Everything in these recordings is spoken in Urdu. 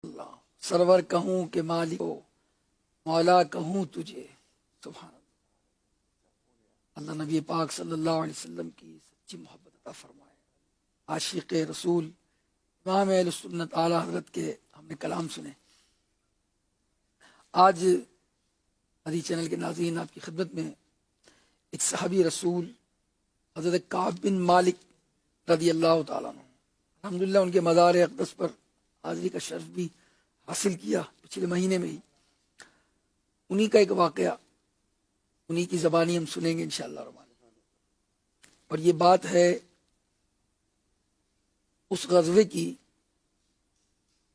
اللہ سرور کہوں کہ مالک ہو، مولا کہوں تجھے، سبحان اللہ۔ اللہ نبی پاک صلی اللہ علیہ وسلم کی سچی محبت عطا فرمائے۔ عاشق رسول امام اہل سنت اعلیٰ حضرت کے ہم نے کلام سنے۔ آج مدی چینل کے ناظرین، آپ کی خدمت میں ایک صحابی رسول حضرت کعب بن مالک رضی اللہ تعالیٰ عنہ، الحمدللہ ان کے مزار اقدس پر حاضری کا شرف بھی حاصل کیا پچھلے مہینے میں ہی۔ انہی کا ایک واقعہ انہی کی زبانی ہم سنیں گے انشاءاللہ الرحمن۔ اور یہ بات ہے اس غزوے کی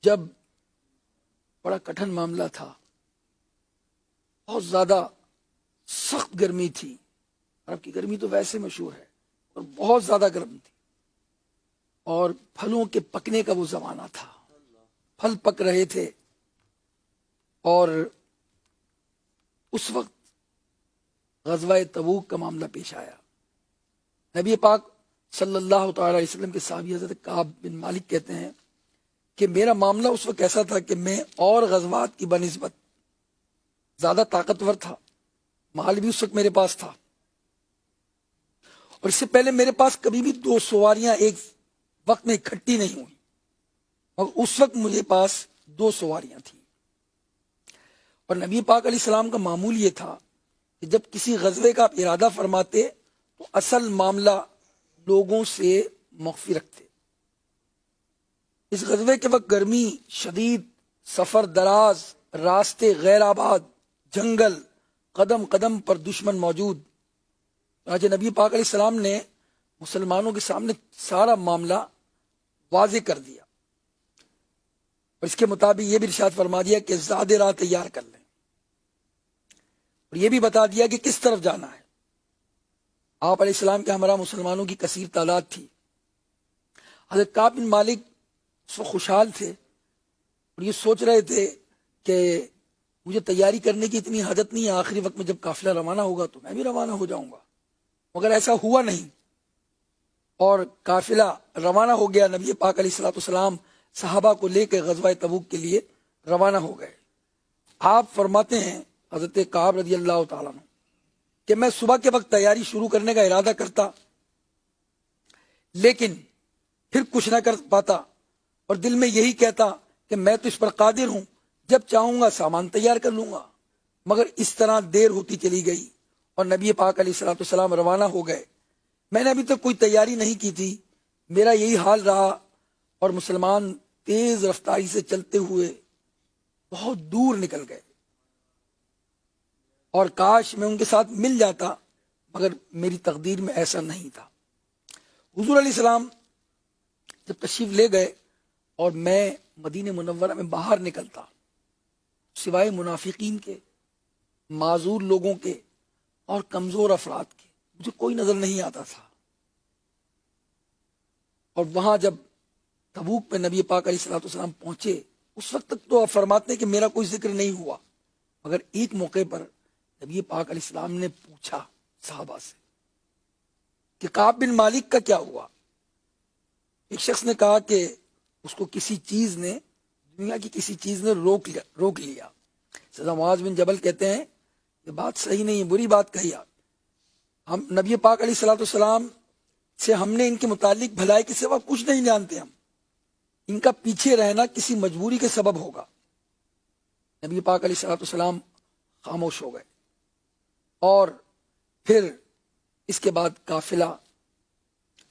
جب بڑا کٹھن معاملہ تھا، بہت زیادہ سخت گرمی تھی۔ عرب کی گرمی تو ویسے مشہور ہے، اور بہت زیادہ گرم تھی، اور پھلوں کے پکنے کا وہ زمانہ تھا، پھل پک رہے تھے۔ اور اس وقت غزوہ تبوک کا معاملہ پیش آیا۔ نبی پاک صلی اللہ تعالی علیہ وسلم کے صحابی حضرت کعب بن مالک کہتے ہیں کہ میرا معاملہ اس وقت ایسا تھا کہ میں اور غزوات کی بنسبت زیادہ طاقتور تھا، مال بھی اس وقت میرے پاس تھا، اور اس سے پہلے میرے پاس کبھی بھی 2 سواریاں ایک وقت میں اکٹھی نہیں ہوئی، اور اس وقت مجھے پاس 2 سواریاں تھیں۔ اور نبی پاک علیہ السلام کا معمول یہ تھا کہ جب کسی غزوے کا آپ ارادہ فرماتے تو اصل معاملہ لوگوں سے مخفی رکھتے۔ اس غزوے کے وقت گرمی شدید، سفر دراز، راستے غیر آباد، جنگل، قدم قدم پر دشمن موجود۔ آج نبی پاک علیہ السلام نے مسلمانوں کے سامنے سارا معاملہ واضح کر دیا، اور اس کے مطابق یہ بھی ارشاد فرما دیا کہ زاد راہ تیار کر لیں، اور یہ بھی بتا دیا کہ کس طرف جانا ہے۔ آپ علیہ السلام کے ہمراہ مسلمانوں کی کثیر تعداد تھی۔ حضرت کعب بن مالک اس وقت خوشحال تھے، اور یہ سوچ رہے تھے کہ مجھے تیاری کرنے کی اتنی حاجت نہیں ہے، آخری وقت میں جب قافلہ روانہ ہوگا تو میں بھی روانہ ہو جاؤں گا۔ مگر ایسا ہوا نہیں، اور قافلہ روانہ ہو گیا۔ نبی پاک علیہ السلام صحابہ کو لے کے غزوہ تبوک کے لیے روانہ ہو گئے۔ آپ فرماتے ہیں حضرت کعب رضی اللہ تعالیٰ عنہ کہ میں صبح کے وقت تیاری شروع کرنے کا ارادہ کرتا، لیکن پھر کچھ نہ کر پاتا، اور دل میں یہی کہتا کہ میں تو اس پر قادر ہوں، جب چاہوں گا سامان تیار کر لوں گا۔ مگر اس طرح دیر ہوتی چلی گئی، اور نبی پاک علیہ السلام روانہ ہو گئے۔ میں نے ابھی تک کوئی تیاری نہیں کی تھی، میرا یہی حال رہا، اور مسلمان تیز رفتاری سے چلتے ہوئے بہت دور نکل گئے، اور کاش میں ان کے ساتھ مل جاتا، مگر میری تقدیر میں ایسا نہیں تھا۔ حضور علیہ السلام جب تشریف لے گئے اور میں مدینہ منورہ میں باہر نکلتا، سوائے منافقین کے، معذور لوگوں کے اور کمزور افراد کے مجھے کوئی نظر نہیں آتا تھا۔ اور وہاں جب تبوک پہ نبی پاک علیہ السلام پہنچے، اس وقت تک تو آپ فرماتے ہیں کہ میرا کوئی ذکر نہیں ہوا، مگر ایک موقع پر نبی پاک علیہ السلام نے پوچھا صحابہ سے کہ کعب بن مالک کا کیا ہوا۔ ایک شخص نے کہا کہ اس کو کسی چیز نے، دنیا کی کسی چیز نے روک لیا۔ سیدنا معاذ بن جبل کہتے ہیں یہ بات صحیح نہیں ہے، بری بات کہی آپ۔ ہم نبی پاک علیہ السلام سے ہم نے ان کے متعلق بھلائی کے سوا کچھ نہیں جانتے، ہم ان کا پیچھے رہنا کسی مجبوری کے سبب ہوگا۔ نبی پاک علیہ السلام خاموش ہو گئے، اور پھر اس کے بعد قافلہ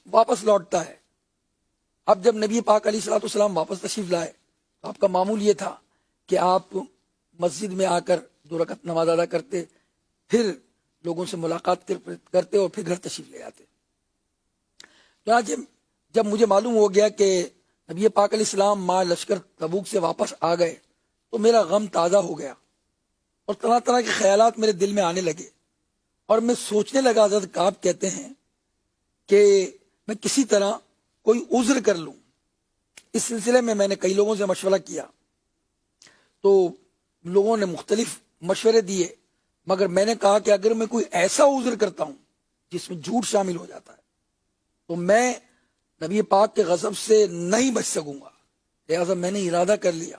واپس لوٹتا ہے۔ اب جب نبی پاک علیہ السلام واپس تشریف لائے تو آپ کا معمول یہ تھا کہ آپ مسجد میں آ کر 2 رکعت نماز ادا کرتے، پھر لوگوں سے ملاقات کرتے، اور پھر گھر تشریف لے آتے۔ چنانچہ جب مجھے معلوم ہو گیا کہ نبی پاک علیہ السلام ماں لشکر تبوک سے واپس آ گئے تو میرا غم تازہ ہو گیا، اور طرح طرح کے خیالات میرے دل میں آنے لگے، اور میں سوچنے لگا، حضرت کعب کہتے ہیں کہ میں کسی طرح کوئی عذر کر لوں۔ اس سلسلے میں میں نے کئی لوگوں سے مشورہ کیا، تو لوگوں نے مختلف مشورے دیے، مگر میں نے کہا کہ اگر میں کوئی ایسا عذر کرتا ہوں جس میں جھوٹ شامل ہو جاتا ہے تو میں نبی پاک کے غضب سے نہیں بچ سکوں گا، لہٰذا میں نے ارادہ کر لیا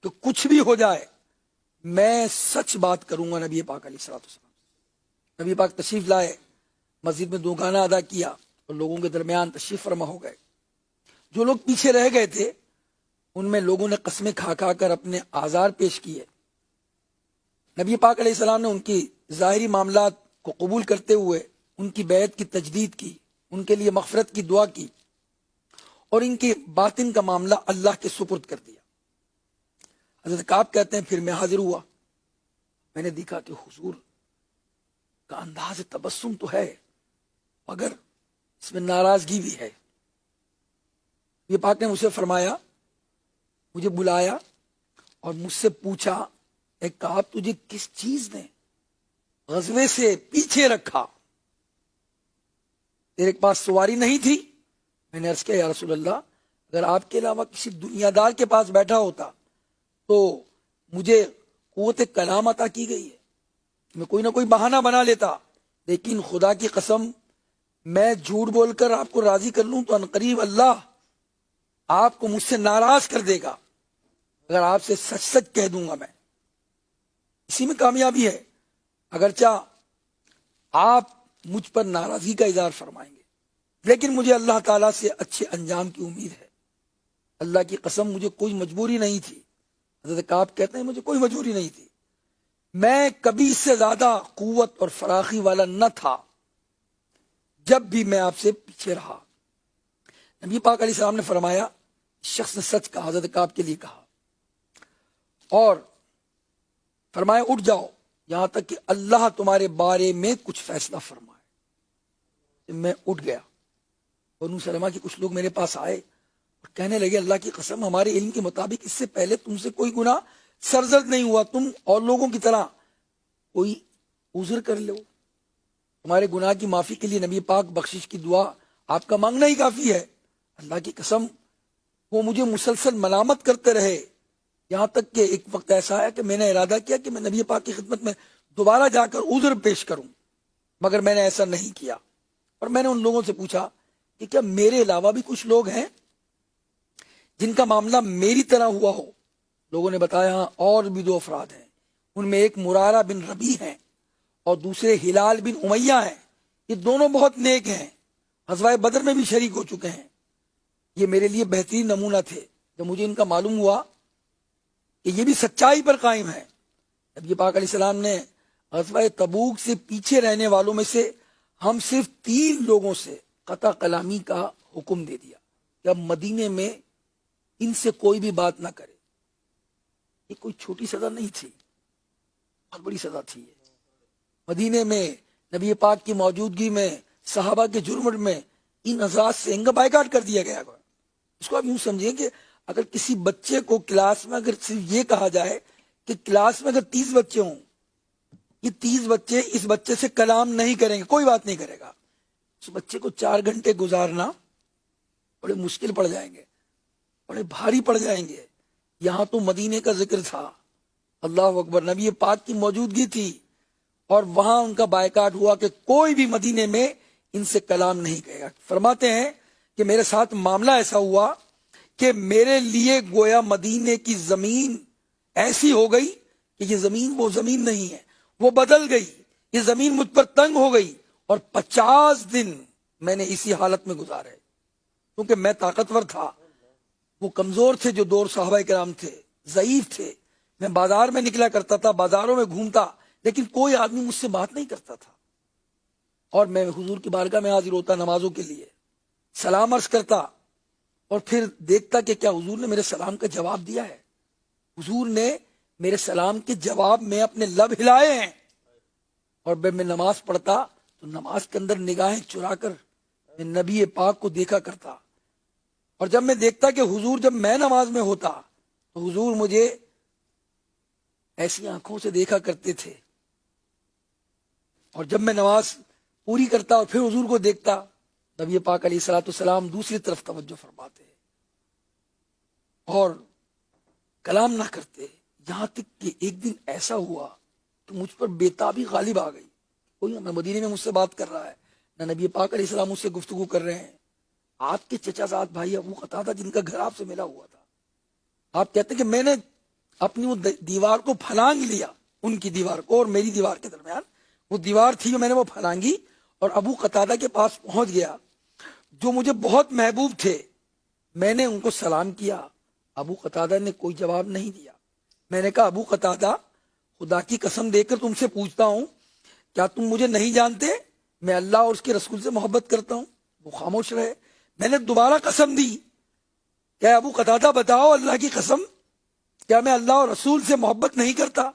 کہ کچھ بھی ہو جائے میں سچ بات کروں گا نبی پاک علیہ الصلوۃ والسلام۔ نبی پاک تشریف لائے، مسجد میں 2 گانا ادا کیا اور لوگوں کے درمیان تشریف فرما ہو گئے۔ جو لوگ پیچھے رہ گئے تھے ان میں لوگوں نے قسمیں کھا کھا کر اپنے آزار پیش کیے۔ نبی پاک علیہ السلام نے ان کی ظاہری معاملات کو قبول کرتے ہوئے ان کی بیعت کی تجدید کی، ان کے لیے مغفرت کی دعا کی اور ان کے باطن کا معاملہ اللہ کے سپرد کر دیا۔ حضرت کعب کہتے ہیں پھر میں حاضر ہوا، میں نے دیکھا کہ حضور کا انداز تبسم تو ہے مگر اس میں ناراضگی بھی ہے۔ یہ پاک نے مجھ سے فرمایا، مجھے بلایا اور مجھ سے پوچھا، اے کعب تجھے کس چیز نے غزوے سے پیچھے رکھا؟ تیرے پاس سواری نہیں تھی؟ میں نے عرض کیا یا رسول اللہ، اگر آپ کے علاوہ کسی دنیا دار کے پاس بیٹھا ہوتا تو مجھے قوت کلام عطا کی گئی ہے، میں کوئی نہ کوئی بہانہ بنا لیتا، لیکن خدا کی قسم میں جھوٹ بول کر آپ کو راضی کر لوں تو عنقریب اللہ آپ کو مجھ سے ناراض کر دے گا اگر آپ سے سچ سچ کہہ دوں گا۔ میں اسی میں کامیابی ہے، اگرچہ آپ مجھ پر ناراضگی کا اظہار فرمائیں گے لیکن مجھے اللہ تعالیٰ سے اچھے انجام کی امید ہے۔ اللہ کی قسم مجھے کوئی مجبوری نہیں تھی۔ حضرت کعب کہتے ہیں مجھے کوئی مجبوری نہیں تھی، میں کبھی اس سے زیادہ قوت اور فراخی والا نہ تھا جب بھی میں آپ سے پیچھے رہا۔ نبی پاک علیہ السلام نے فرمایا، شخص نے سچ کہا، حضرت کعب کے لیے کہا، اور فرمایا اٹھ جاؤ یہاں تک کہ اللہ تمہارے بارے میں کچھ فیصلہ فرمائے۔ میں اٹھ گیا۔ بنو سلمہ کے کچھ لوگ میرے پاس آئے اور کہنے لگے اللہ کی قسم ہمارے علم کے مطابق اس سے پہلے تم سے کوئی گناہ سرزد نہیں ہوا، تم اور لوگوں کی طرح کوئی عذر کر لو، تمہارے گناہ کی معافی کے لیے نبی پاک بخشش کی دعا آپ کا مانگنا ہی کافی ہے۔ اللہ کی قسم وہ مجھے مسلسل ملامت کرتے رہے یہاں تک کہ ایک وقت ایسا آیا کہ میں نے ارادہ کیا کہ میں نبی پاک کی خدمت میں دوبارہ جا کر عذر پیش کروں، مگر میں نے ایسا نہیں کیا۔ اور میں نے ان لوگوں سے پوچھا کہ کیا میرے علاوہ بھی کچھ لوگ ہیں جن کا معاملہ میری طرح ہوا ہو؟ لوگوں نے بتایا ہاں اور بھی 2 افراد ہیں، ان میں ایک مرارہ بن ربیع ہیں اور دوسرے ہلال بن امیہ ہیں، یہ دونوں بہت نیک ہیں، غزوہ بدر میں بھی شریک ہو چکے ہیں، یہ میرے لیے بہترین نمونہ تھے۔ جب مجھے ان کا معلوم ہوا کہ یہ بھی سچائی پر قائم ہے، نبی پاک علیہ السلام نے غزوہ تبوک سے پیچھے رہنے والوں میں سے ہم صرف 3 لوگوں سے قطع کلامی کا حکم دے دیا کہ اب مدینے میں ان سے کوئی بھی بات نہ کرے۔ یہ کوئی چھوٹی سزا نہیں تھی، بہت بڑی سزا تھی۔ مدینے میں نبی پاک کی موجودگی میں صحابہ کے جرم میں ان حضرات سے ان کا بائیکاٹ کر دیا گیا۔ اس کو آپ یوں سمجھیں کہ اگر کسی بچے کو کلاس میں اگر صرف یہ کہا جائے کہ کلاس میں اگر 30 بچے ہوں، یہ 30 بچے اس بچے سے کلام نہیں کریں گے، کوئی بات نہیں کرے گا، اس بچے کو 4 گھنٹے گزارنا بڑے مشکل پڑ جائیں گے، بڑے بھاری پڑ جائیں گے۔ یہاں تو مدینے کا ذکر تھا، اللہ اکبر، نبی پاک کی موجودگی تھی اور وہاں ان کا بائیکاٹ ہوا کہ کوئی بھی مدینے میں ان سے کلام نہیں کہے گا۔ فرماتے ہیں کہ میرے ساتھ معاملہ ایسا ہوا کہ میرے لیے گویا مدینے کی زمین ایسی ہو گئی کہ یہ زمین وہ زمین نہیں ہے، وہ بدل گئی، یہ زمین مجھ پر تنگ ہو گئی اور 50 دن میں نے اسی حالت میں گزارے، کیونکہ میں طاقتور تھا، وہ کمزور تھے، جو 2 صحابہ کرام تھے ضعیف تھے۔ میں بازار میں نکلا کرتا تھا، بازاروں میں گھومتا، لیکن کوئی آدمی مجھ سے بات نہیں کرتا تھا، اور میں حضور کی بارگاہ میں حاضر ہوتا نمازوں کے لیے، سلام عرض کرتا اور پھر دیکھتا کہ کیا حضور نے میرے سلام کا جواب دیا ہے۔ حضور نے میرے سلام کے جواب میں اپنے لب ہلائے ہیں، اور جب میں نماز پڑھتا تو نماز کے اندر نگاہیں چرا کر میں نبی پاک کو دیکھا کرتا، اور جب میں دیکھتا کہ حضور جب میں نماز میں ہوتا تو حضور مجھے ایسی آنکھوں سے دیکھا کرتے تھے، اور جب میں نماز پوری کرتا اور پھر حضور کو دیکھتا، نبی پاک علیہ الصلوۃ والسلام دوسری طرف توجہ فرماتے اور کلام نہ کرتے، یہاں تک کہ ایک دن ایسا ہوا کہ مجھ پر بےتابی غالب آ گئی، کوئی نہ مدینے میں مجھ سے بات کر رہا ہے، نہ نبی پاک علیہ السلام مجھ سے گفتگو کر رہے ہیں۔ آپ کے چچا زاد بھائی ابو قتادہ جن کا گھر آپ سے ملا ہوا تھا، آپ کہتے کہ میں نے اپنی وہ دیوار کو پھلانگ لیا، ان کی دیوار کو اور میری دیوار کے درمیان وہ دیوار تھی جو میں نے وہ پھلانگی، اور ابو قتادہ کے پاس پہنچ گیا جو مجھے بہت محبوب تھے۔ میں نے ان کو سلام کیا، ابو قتادہ نے کوئی جواب نہیں دیا۔ میں نے کہا ابو قتادہ، خدا کی قسم دے کر تم سے پوچھتا ہوں، کیا تم مجھے نہیں جانتے؟ میں اللہ اور اس کے رسول سے محبت کرتا ہوں۔ وہ خاموش رہے۔ میں نے دوبارہ قسم دی، کیا ابو قتادہ بتاؤ اللہ کی قسم، کیا میں اللہ اور رسول سے محبت نہیں کرتا؟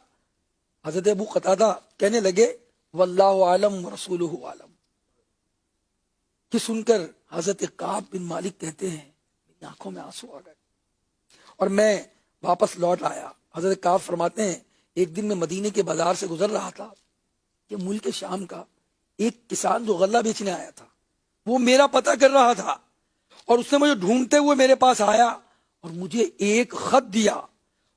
حضرت ابو قتادہ کہنے لگے واللہ عالم ورسولہ عالم، کہ سن کر حضرت کعب بن مالک کہتے ہیں میری آنکھوں میں آنسو آ گئے اور میں واپس لوٹ آیا۔ حضرت کعب فرماتے ہیں ایک دن میں مدینے کے بازار سے گزر رہا تھا کہ ملک شام کا ایک کسان جو غلہ بیچنے آیا تھا وہ میرا پتہ کر رہا تھا، اور اس نے مجھے ڈھونڈتے ہوئے میرے پاس آیا اور مجھے ایک خط دیا،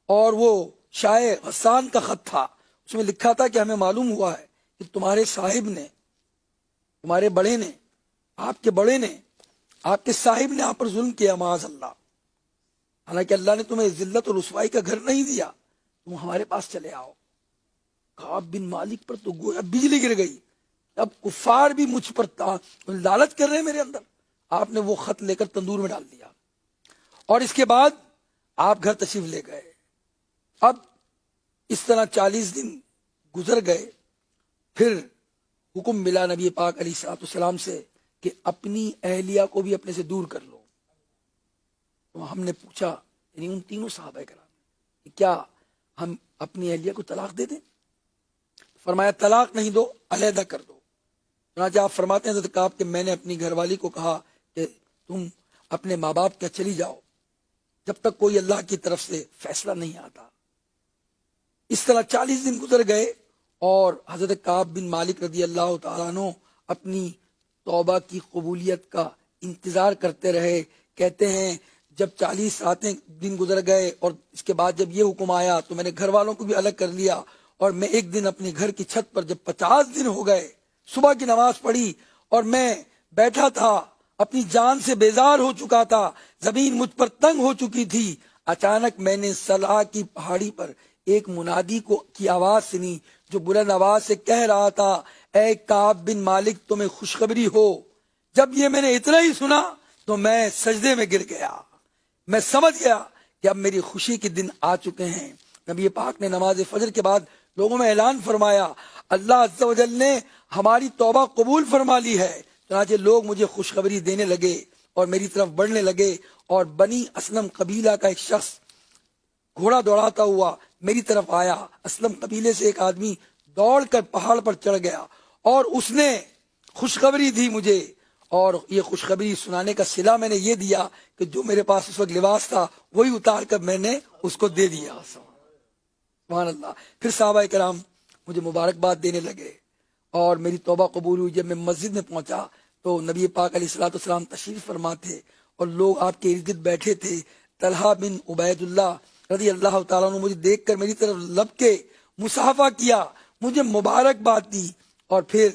اور وہ شاہ غسان کا خط تھا۔ اس میں لکھا تھا کہ ہمیں معلوم ہوا ہے کہ تمہارے صاحب نے، تمہارے بڑے نے، آپ کے بڑے نے، آپ کے صاحب نے آپ پر ظلم کیا معاذ اللہ، حالانکہ اللہ نے تمہیں ذلت اور رسوائی کا گھر نہیں دیا، تم ہمارے پاس چلے آؤ۔ کعب بن مالک پر تو گویا بجلی گر گئی، اب کفار بھی مجھ پر لالچ کر رہے ہیں میرے اندر۔ آپ نے وہ خط لے کر تندور میں ڈال دیا، اور اس کے بعد آپ گھر تشریف لے گئے۔ اب اس طرح 40 دن گزر گئے، پھر حکم ملا نبی پاک علیہ الصلوۃ والسلام سے کہ اپنی اہلیہ کو بھی اپنے سے دور کر لو۔ تو ہم نے پوچھا، یعنی ان تینوں صحابہ کرام، کہ کیا ہم اپنی اہلیہ کو طلاق دے دیں؟ فرمایا طلاق نہیں دو، علیحدہ کر دو۔ چنانچہ آپ فرماتے ہیں حضرت کعب کہ میں نے اپنی گھر والی کو کہا کہ تم اپنے ماں باپ کے چلی جاؤ جب تک کوئی اللہ کی طرف سے فیصلہ نہیں آتا۔ اس طرح 40 دن گزر گئے اور حضرت کعب بن مالک رضی اللہ تعالیٰ عنہ اپنی توبہ کی قبولیت کا انتظار کرتے رہے۔ کہتے ہیں جب 40 راتیں دن گزر گئے اور اس کے بعد جب یہ حکم آیا تو میں نے گھر والوں کو بھی الگ کر لیا، اور میں ایک دن اپنے گھر کی چھت پر جب 50 دن ہو گئے صبح کی نماز پڑھی اور میں بیٹھا تھا، اپنی جان سے بیزار ہو چکا تھا، زمین مجھ پر تنگ ہو چکی تھی، اچانک میں نے صلہ کی پہاڑی پر ایک منادی کی آواز سنی جو بلند آواز سے کہہ رہا تھا اے کعب بن مالک تمہیں خوشخبری ہو۔ جب یہ میں نے اتنا ہی سنا تو میں سجدے میں گر گیا، میں سمجھ گیا کہ اب میری خوشی کے دن آ چکے ہیں۔ نبی پاک نے نماز فجر کے بعد لوگوں میں اعلان فرمایا اللہ عز و جل نے ہماری توبہ قبول فرما لی ہے۔ چنانچہ لوگ مجھے خوشخبری دینے لگے اور میری طرف بڑھنے لگے، اور بنی اسلم قبیلہ کا ایک شخص گھوڑا دوڑاتا ہوا میری طرف آیا۔ اسلم قبیلے سے ایک آدمی دوڑ کر پہاڑ پر چڑھ گیا اور اس نے خوشخبری دی مجھے، اور یہ خوشخبری سنانے کا صلہ میں نے یہ دیا کہ جو میرے پاس اس وقت لباس تھا وہی اتار کر میں نے اس کو دے دیا۔ سبحان اللہ۔ پھر صحابہ کرام مجھے مبارکباد دینے لگے اور میری توبہ قبول ہوئی۔ جب میں مسجد میں پہنچا تو نبی پاک علیہ الصلوۃ والسلام تشریف فرما تھے اور لوگ آپ کے ارد گرد بیٹھے تھے۔ طلحہ بن عبید اللہ رضی اللہ تعالیٰ عنہ مجھے دیکھ کر میری طرف لب کے مصافحہ کیا، مجھے مبارکباد دی، اور پھر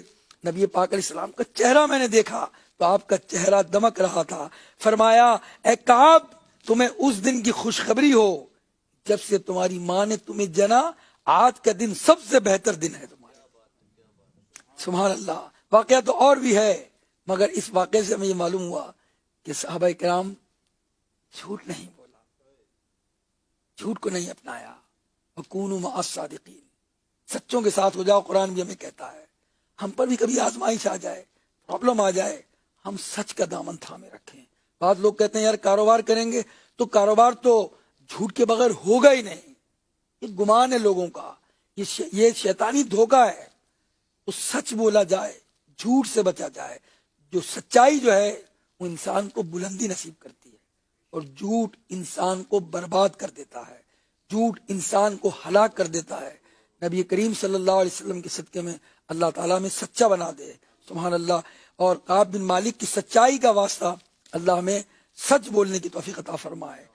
نبی پاک علیہ السلام کا چہرہ میں نے دیکھا تو آپ کا چہرہ دمک رہا تھا۔ فرمایا اے کعب تمہیں اس دن کی خوشخبری ہو جب سے تمہاری ماں نے تمہیں جنا، آج کا دن سب سے بہتر دن ہے تمہارا۔ سبحان اللہ۔ واقعہ تو اور بھی ہے، مگر اس واقعے سے ہمیں یہ معلوم ہوا کہ صحابہ کرام جھوٹ نہیں بولا، جھوٹ کو نہیں اپنایا۔ وَكُونُوا مَعَ الصَّادِقِينَ، سچوں کے ساتھ ہو جاؤ۔ قرآن بھی ہمیں کہتا ہے ہم پر بھی کبھی آزمائش آ جائے، پرابلم آ جائے، ہم سچ کا دامن تھامے رکھیں۔ بعض لوگ کہتے ہیں یار کاروبار کریں گے تو کاروبار تو جھوٹ کے بغیر ہوگا ہی نہیں، یہ گمان ہے لوگوں کا، یہ شیطانی دھوکہ ہے۔ تو سچ بولا جائے، جھوٹ سے بچا جائے۔ جو سچائی جو ہے وہ انسان کو بلندی نصیب کرتی ہے، اور جھوٹ انسان کو برباد کر دیتا ہے، جھوٹ انسان کو ہلاک کر دیتا ہے۔ نبی کریم صلی اللہ علیہ وسلم کے صدقے میں اللہ تعالیٰ میں سچا بنا دے، سبحان اللہ۔ اور کعب بن مالک کی سچائی کا واسطہ اللہ ہمیں سچ بولنے کی توفیق عطا فرمائے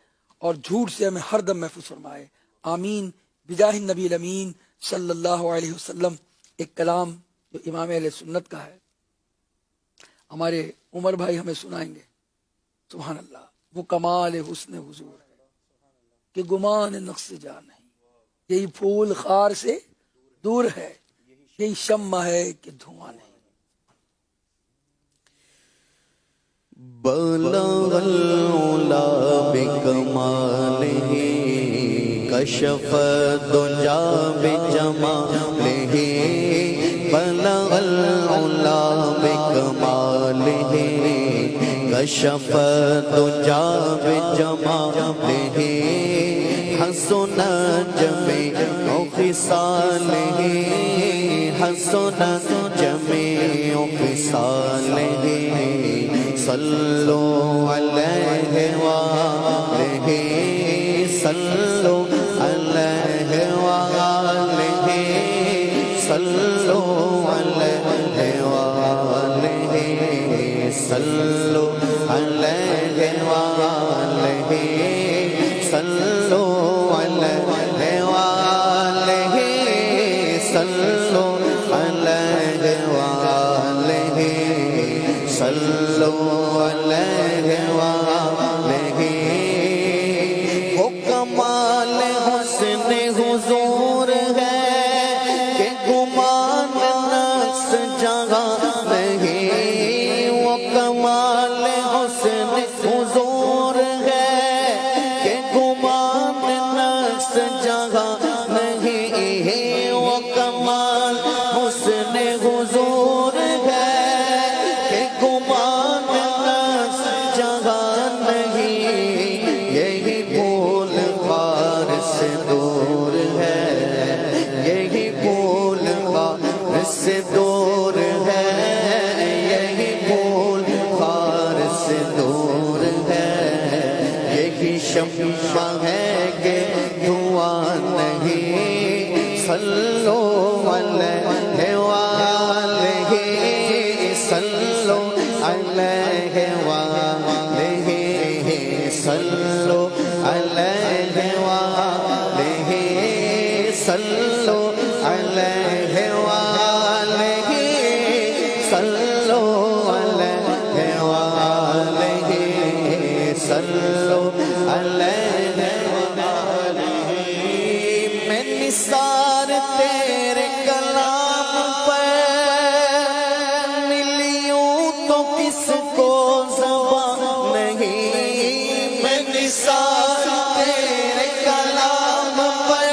اور جھوٹ سے ہمیں ہر دم محفوظ فرمائے، آمین بجاہ النبی الامین صلی اللہ علیہ وسلم۔ ایک کلام جو امام اہل سنت کا ہے، ہمارے عمر بھائی ہمیں سنائیں گے، سبحان اللہ۔ وہ کمال حسن حضور ہے کہ گمان نقص جا نہیں، یہی پھول خار سے دور ہے، یہی شمع ہے کہ دھواں نہیں۔ بلغ العلا بکمالہ کشف الدجا بجمالہ، بلغ العلا بکمالہ کشف الدجا بجمالہ، حسن جمیع خصالہ، حسن جمیع خصالہ، صلو علیہ وآلہ، صلو علیہ وآلہ، صلو علیہ وآلہ، صلو علیہ وآلہ، صلو علیہ وآلہ، صلو علیہ وآلہ، صلو علیہ وآلہ۔ وہ کمال حسن حضور ہے کہ گمان نقص جہاں نہیں، وہ کمال حسن حضور ہے کہ گمان نقص جہاں نہیں، وہ کمال حسن حضور ہے کہ گمان نقص جہاں نہیں، یہی پھول خار سے دور ہے، یہی پھول خار سے دور ہے، یہی پھول خار سے دور ہے، یہی شمع ہے کہ دھواں نہیں، صلو علیہ وآلہ، صلو علیہ وآلہ، صلو علیہ وآلہ، صلو علیہ وآلہ، صلو علیہ وآلہ، صلو علیہ وآلہ۔ میں نثار تیرے کلام پر ملیوں تو کس کو زبان نہیں، میں نثار تیرے کلام پر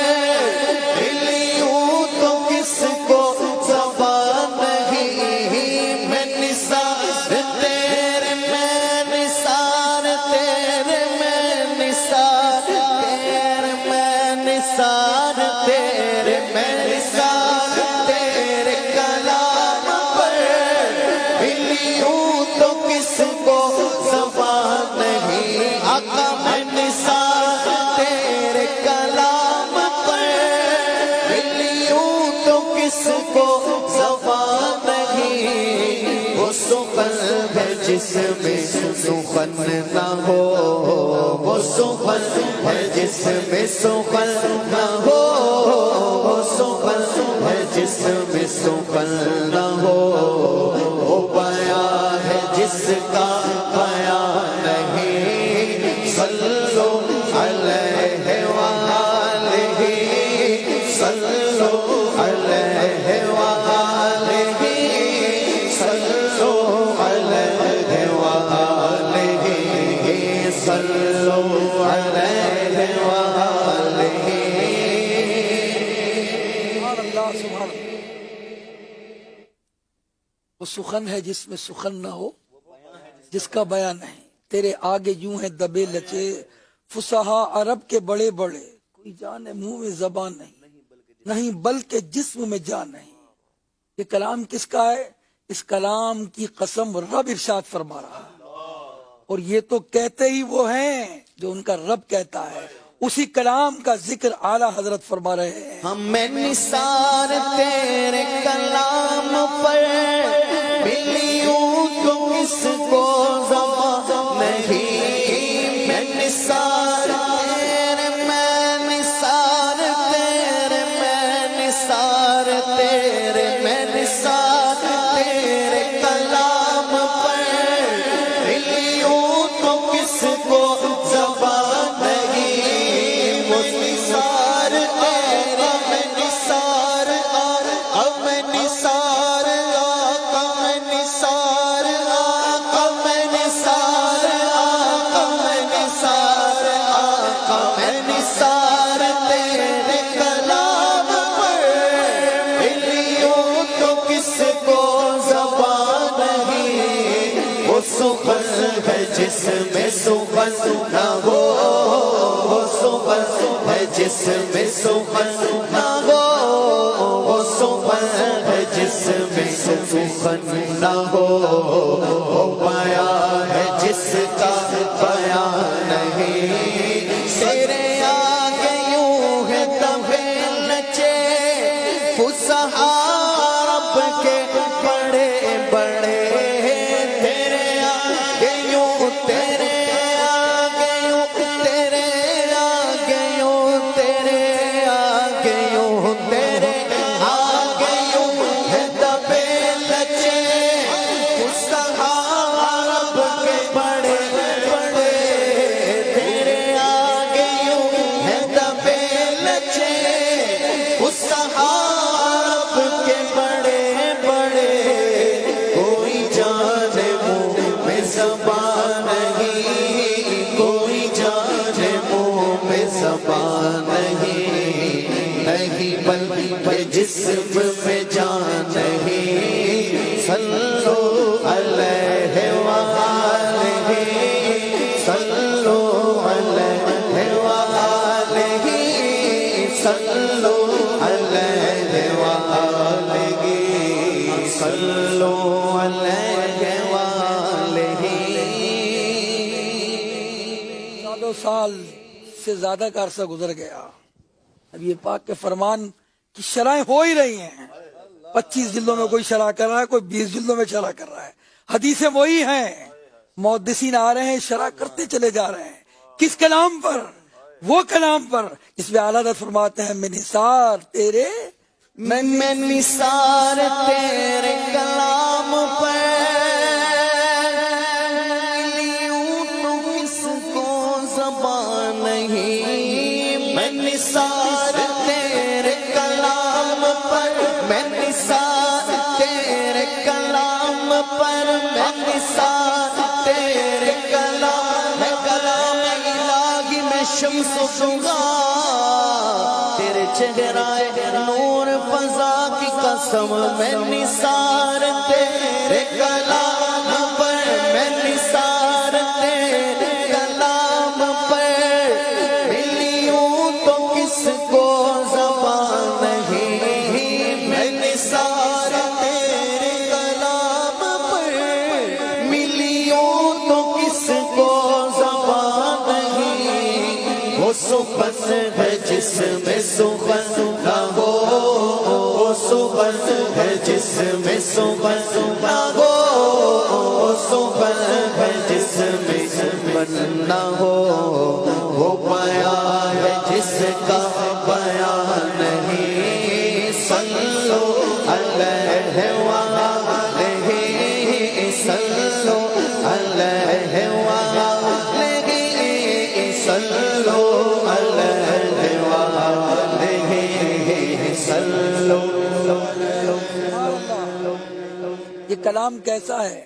ملیوں تو کس کو زبان نہیں، میں نثار تیرے، میں نثار تیرے، میں نثار تیرے، میں نثار تیرے، میں نثار تیرے کلام پر ملیوں تو کس کو زبان نہیں، آقا میں نثار تیرے کلام پر ملیوں تو کس کو زبان نہیں، وہ سخن ہے جس میں سخن نہ ہو، وہ سخن ہے جس میں سخن نہ ہو، وہ سخن ہے جس میں سخن نہ ہو، وہ بیان ہے جس کا بیان نہیں، صلو علیہ وآلہ، صلو علیہ وآلہ، صلو علیہ وآلہ، صلو علیہ وآلہ۔ سبحان اللہ، سبحان اللہ۔ وہ سخن ہے جس میں سخن نہ ہو، جس کا بیان نہیں، تیرے آگے یوں ہے دبے لچے فصحا عرب کے بڑے بڑے، کوئی جان ہے منہ میں زبان نہیں، نہیں بلکہ جسم میں جان نہیں۔ یہ کلام کس کا ہے؟ اس کلام کی قسم رب ارشاد فرما رہا ہے، اور یہ تو کہتے ہی وہ ہیں جو ان کا رب کہتا ہے، اسی کلام کا ذکر اعلیٰ حضرت فرما رہے ہیں۔ ہمیں نثار تیرے کلام پر ملیوں تو کس کو زبان نہیں، میں نثار تیرے، میں نثار تیرے، میں نثار تیرے، میں نثار تیرے کلام پر ملیوں تو کس کو زبان نہیں، وہ نثار تیرے جس میں سخن نہ ہو، وہ سخن ہے جس میں سخن نہ ہو، وہ سخن ہے جس میں سخن نہ ہو، وہ پایا ہے جس کا بیان نہیں، تیرے آگے یوں ہے طویل نچے فصحا رب کے بڑے بڑے، تیرے آگے یوں، تیرے آگے یوں، تیرے آگے یوں، تیرے آگے یوں، تیرے آگے یوں ہے طویل نچے فصحا رب کے بڑے بڑے، تیرے آگے یوں ہے طویل نچے فصحا رب کے بڑے بڑے، کوئی جانے منہ میں زبان نہیں، کوئی جانے منہ میں زبان نہیں، نہیں بلکہ جسم میں جان نہیں، صلو علیہ وآلہ، صلو علیہ وآلہ، صلو علیہ وآلہ، صلو علیہ وآلہ۔ سالوں سال سے زیادہ کا عرصہ گزر گیا، نبی پاک کے فرمان کی شرائیں ہو ہی رہی ہیں، 25 جلدوں میں کوئی شرح کر رہا ہے، کوئی 20 جلدوں میں شرح کر رہا ہے، حدیثیں وہی ہیں، محدثین آ رہے ہیں شرح کرتے چلے جا رہے ہیں، کس کلام پر؟ وہ کلام پر جس میں اعلیٰ حضرت فرماتے ہیں میں نثار تیرے، میں نثار تیرے کلام پر، لیوں تو کس کو زبان نہیں، میں نثار تیرے کلام پر، میں نثار تیرے کلام پر، میں نثار تیرے کلام، کلام الہی میں شمس و ضحیٰ، تیرے چہرہ نور فضا کی قسم، میں نثار تیرے کلام پر، میں نثار تیرے کلام پر، ملیوں تو کس کو زبان نہیں، میں نثار تیرے کلام پر، ملیوں تو کس کو زبان نہیں، وہ سخن ہے جس میں سخن نہ ہو، وہ سخن ہے جس میں سخن نہ ہو، وہ سخن ہے جس میں سخن نہ ہو، وہ پایا ہے جس کا بیان نہیں، صلو علیہ وآلہ، صلو علیہ وآلہ، صلو علیہ وآلہ، صلو۔ یہ کلام کیسا ہے؟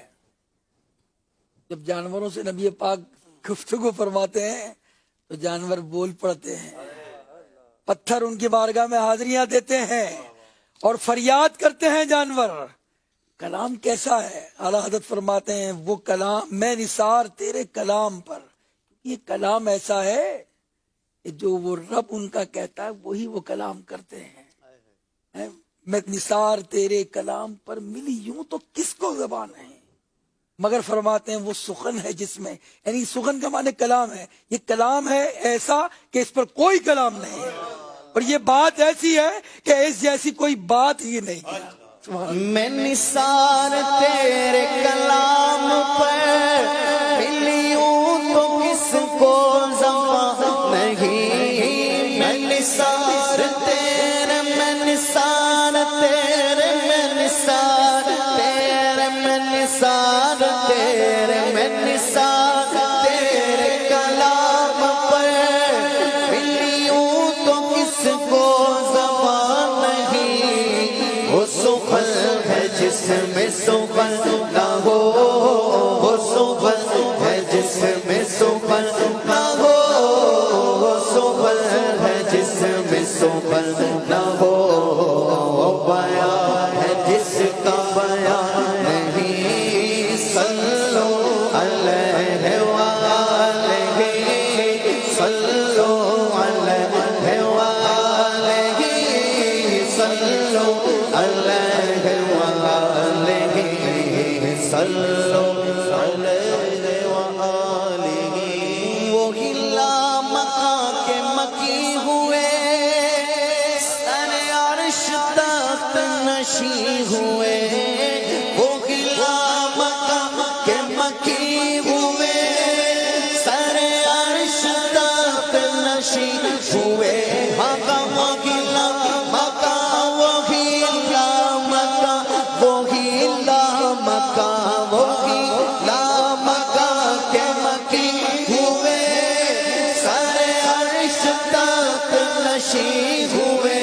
جب جانوروں سے نبی پاک گفتگو فرماتے ہیں تو جانور بول پڑتے ہیں، پتھر ان کی بارگاہ میں حاضریاں دیتے ہیں اور فریاد کرتے ہیں جانور۔ کلام کیسا ہے؟ اعلیٰ حضرت فرماتے ہیں وہ کلام میں نثار تیرے کلام پر، یہ کلام ایسا ہے کہ جو وہ رب ان کا کہتا ہے وہی وہ کلام کرتے ہیں۔ میں نثار تیرے کلام پر، ملی یوں تو کس کو زبان ہے، مگر فرماتے ہیں وہ سخن ہے جس میں، یعنی سخن کا معنی کلام ہے، یہ کلام ہے ایسا کہ اس پر کوئی کلام نہیں ہے، اور یہ بات ایسی ہے کہ اس جیسی کوئی بات ہی نہیں ہے۔ میں نثار تیرے کلام پر، ملیوں تو کس کو زبان نہیں، میں نثار تیرے، میں نثار تیرے، میں نثار تیرے، میں نثار تیرے، میں نثار تیرے کلام پر، ملیوں تو کس کو زبان نہیں، وہ سخن ہے جس میں سخن نہ ہو، وہ سخن نشین ہوئے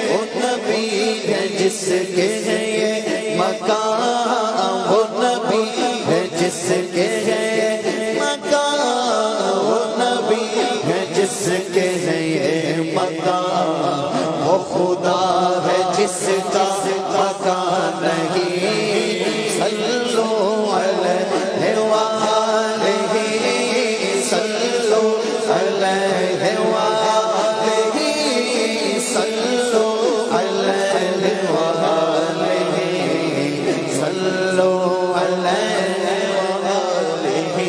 وہ نبی ہے جس کے ہیں یہ مقام، وہ نبی ہے جس کے ہیں یہ مقام، وہ نبی ہے جس کے ہیں یہ مقام، وہ خدا ہے جس کا مکان نہیں، صلو علیہ وآلہ، صلو علیہ وآلہ، صلو علیہ وآلہ، صلو علیہ وآلہ۔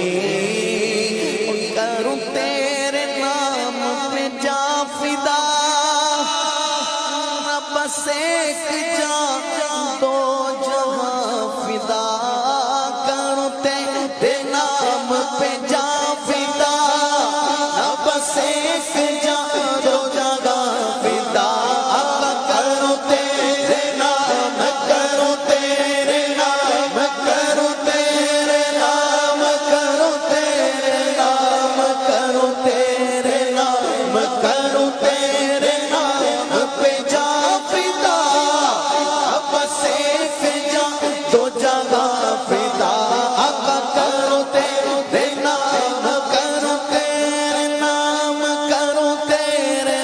کروں تیرے نام پہ جا فدا، نہ بس ایک جا دو جہاں فدا، کروں تیرے نام پہ جا فدا، نہ بس ایک جا دو جہاں فدا، کروں تیرے نام، کروں تیرے نام، کروں تیرے نام، کروں تیرے نام، کروں تیرے نام، کروں تیرے نام پہ جا فدا، بس ایک جا دو جگہ فدا، کروں تیرے نام، کروں تیرے نام، کروں تیرے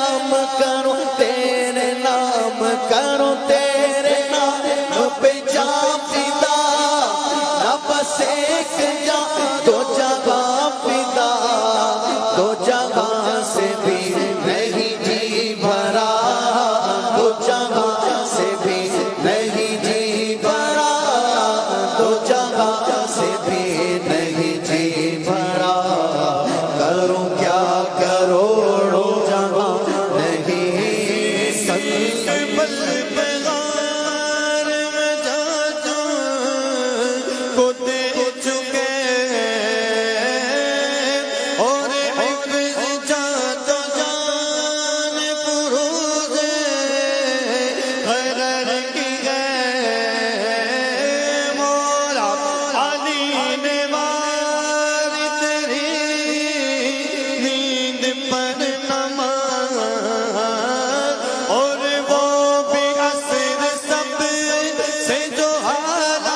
نام، کروں تیرے نام، کروں تیرے نام پہ جا فدا، نہ بس ایک جا دو جگہ فدا، دو جگہ سے بھی نہیں جی بھرا، دو جگہ سے بھی نہیں جی بھرا، دو جگہ سے بھی نہیں جی بھرا، کروں کیا کروڑوں جہاں نہیں، سنبل بغار میں جا کو دے چکے، اور حفظ جات و جان فروغ غرر کی ہے، مولا علی نے مار تیری نیند پر نماز، اور وہ بھی عصر سب سے جو حالات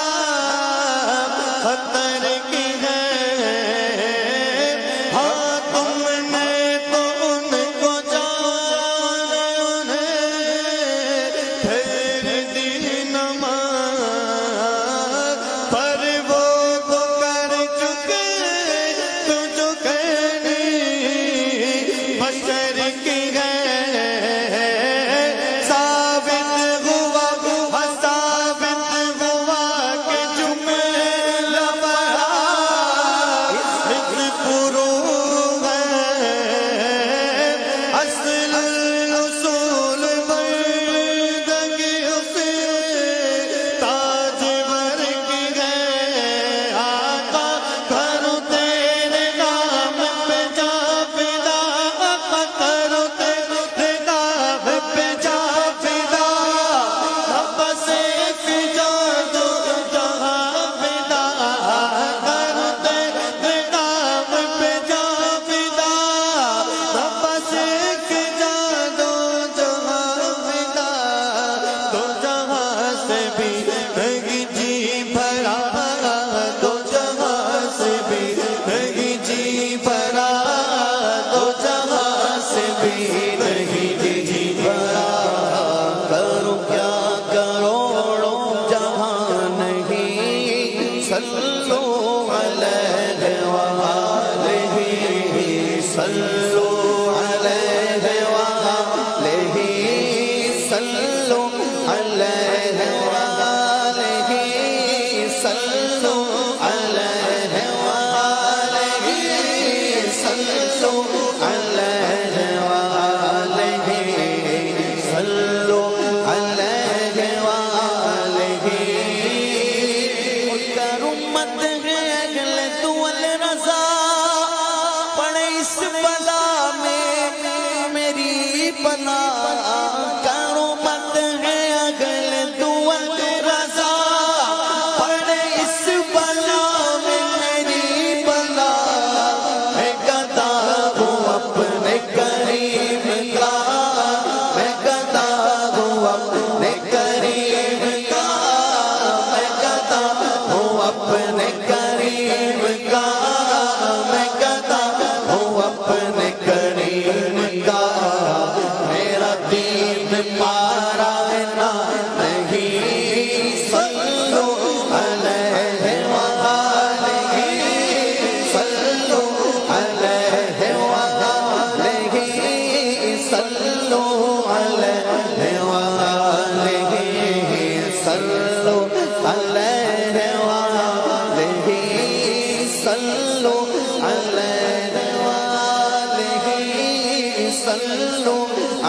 خطر کی ہے، ہاں تم نے تو ان کو جانا، انہیں پھیر دی نماز، پر وہ تو کر چکے تو جو کہنی بشر کی ہے، ثابت ہوا ہاں ثابت ہوا کہ جملہ بہار فروغ ہے، اصل الاصول بندگی اسے تاج ورگ ہے، آقا کروں تیرے نام پہ جا فدا، آقا کروں تیرے نام پہ جا فدا، بس ایک جا دو جہاں فدا، کروں تیرے نام پہ جا فدا، بس ایک جا دو جہاں فدا، دو جہاں سے بھی نہیں جی بھرا، دو جہاں سے بھی نہیں جی بھرا، دو جہاں سے بھی نہیں جی بھرا، کروں کیا کروڑوں جہاں نہیں، صلو علیہ وآلہ، صلو علیہ وآلہ، صلو علیہ وآلہ، صلو علیہ وآلہ، صلو علیہ وآلہ، صلو علیہ وآلہ، کروں مت ہے اگل دول رضا، پڑے اس بلا میں میری پناہ، کروں مت ہے اگل دول رضا، پڑے اس بلا میں میری بلا، میں گدا ہوں اپنے کریم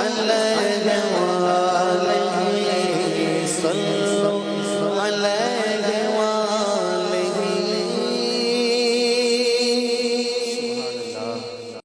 على